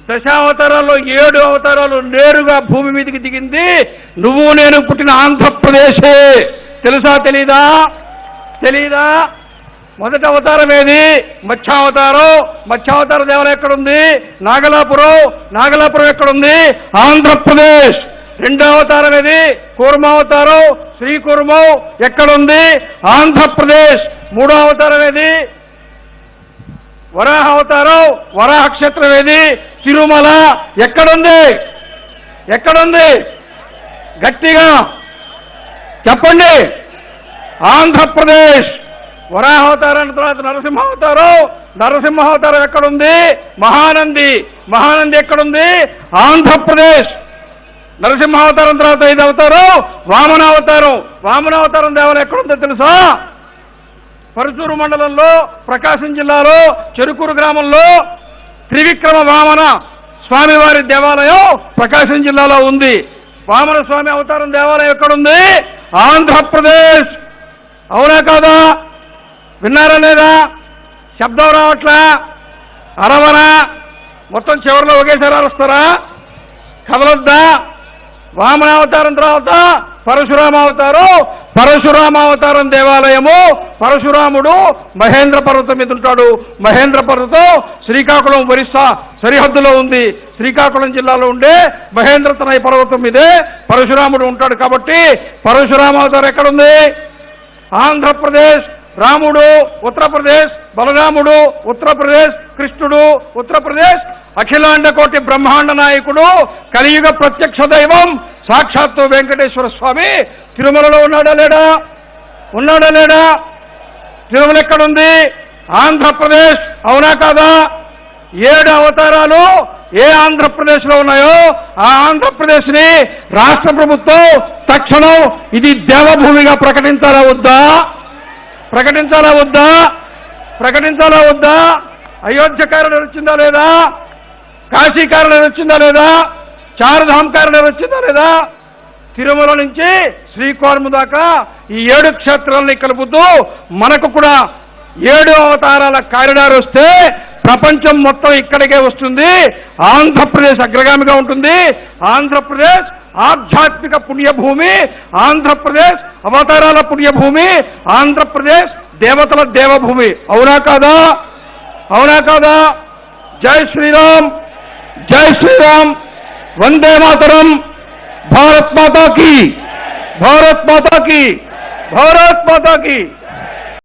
దశావతారాల్లో 7 అవతారాలు నేరుగా భూమి మీదకి దిగింది నువ్వు నేను పుట్టిన ఆంధ్రప్రదేశే. తెలుసా తెలీదా? తెలీదా? మొదటి అవతారం ఏది? మత్స్యావతారం. మత్స్యావతార దేవాలయం ఎక్కడుంది? నాగలాపురం ఎక్కడుంది? ఆంధ్రప్రదేశ్. రెండో అవతారం ఏది? కూర్మావతారం. శ్రీకూర్మం ఎక్కడుంది? ఆంధ్రప్రదేశ్. మూడో అవతారం ఏది? వరాహ అవతారం. వరాహ క్షేత్రం ఏది? తిరుమల. ఎక్కడుంది? ఎక్కడుంది? గట్టిగా చెప్పండి. ఆంధ్రప్రదేశ్. వరాహావతారం తర్వాత నరసింహావతారం. నరసింహావతారం ఎక్కడుంది? మహానంది. మహానంది ఎక్కడుంది? ఆంధ్రప్రదేశ్. నరసింహావతారం తర్వాత 5వ అవతారం వామనావతారం. వామనావతారం దేవాలయం ఎక్కడుందో తెలుసా? పరుచూరు మండలంలో ప్రకాశం జిల్లాలో చెరుకూరు గ్రామంలో త్రివిక్రమ వామన స్వామివారి దేవాలయం ప్రకాశం జిల్లాలో ఉంది. వామన స్వామి అవతారం దేవాలయం ఎక్కడుంది? ఆంధ్రప్రదేశ్. అవునా కాదా? విన్నారా లేదా? శబ్దం రావట్లా? అరవనా? మొత్తం చివరిలో ఒకేసారి అరుస్తారా? కదలొద్దా? వామనావతారం తర్వాత పరశురామావతారం. పరశురామావతారం దేవాలయము పరశురాముడు మహేంద్ర పర్వతం మీద ఉంటాడు. మహేంద్ర పర్వతం శ్రీకాకుళం ఒరిస్సా సరిహద్దులో ఉంది. శ్రీకాకుళం జిల్లాలో ఉండే మహేంద్రతనయ పర్వతం మీదే పరశురాముడు ఉంటాడు. కాబట్టి పరశురామావతారం ఎక్కడుంది? ఆంధ్రప్రదేశ్. రాముడు ఉత్తరప్రదేశ్. బలరాముడు ఉత్తరప్రదేశ్. కృష్ణుడు ఉత్తరప్రదేశ్. అఖిలాండ కోటి బ్రహ్మాండ నాయకుడు కలియుగ ప్రత్యక్ష దైవం సాక్షాత్తు వెంకటేశ్వర స్వామి తిరుమలలో ఉన్నాడా లేడా? ఉన్నాడా లేడా? తిరుమల ఎక్కడుంది? ఆంధ్రప్రదేశ్. అవునా కాదా? 7 అవతారాలు ఏ ఆంధ్రప్రదేశ్లో ఉన్నాయో ఆ ఆంధ్రప్రదేశ్ని రాష్ట్ర ప్రభుత్వం తక్షణం ఇది దేవభూమిగా ప్రకటించాలా వద్దా? ప్రకటించాలా వద్దా? ప్రకటించాలా వద్దా? అయోధ్య కారిడార్ వచ్చిందా లేదా? కాశీ కారిడార్ వచ్చిందా లేదా? చార్ధామ్ కారిడార్ వచ్చిందా లేదా? తిరుమల నుంచి శ్రీకోర్మ దాకా ఈ 7 క్షేత్రాలని కలుపుతూ మనకు కూడా 7 అవతారాల కారిడార్ వస్తే ప్రపంచం మొత్తం ఇక్కడికే వస్తుంది. ఆంధ్రప్రదేశ్ అగ్రగామిగా ఉంటుంది. ఆంధ్రప్రదేశ్ ఆధ్యాత్మిక పుణ్యభూమి. ఆంధ్రప్రదేశ్ అవతారాల పుణ్యభూమి. ఆంధ్రప్రదేశ్ దేవతల దేవభూమి. అవునా కాదా? అవునా కాదా? జై శ్రీరామ్. జై శ్రీరామ్. వందే మాతరం. భారత్ మాతా కీ. భారత్ మాతా కీ. భారత్ మాతా కీ.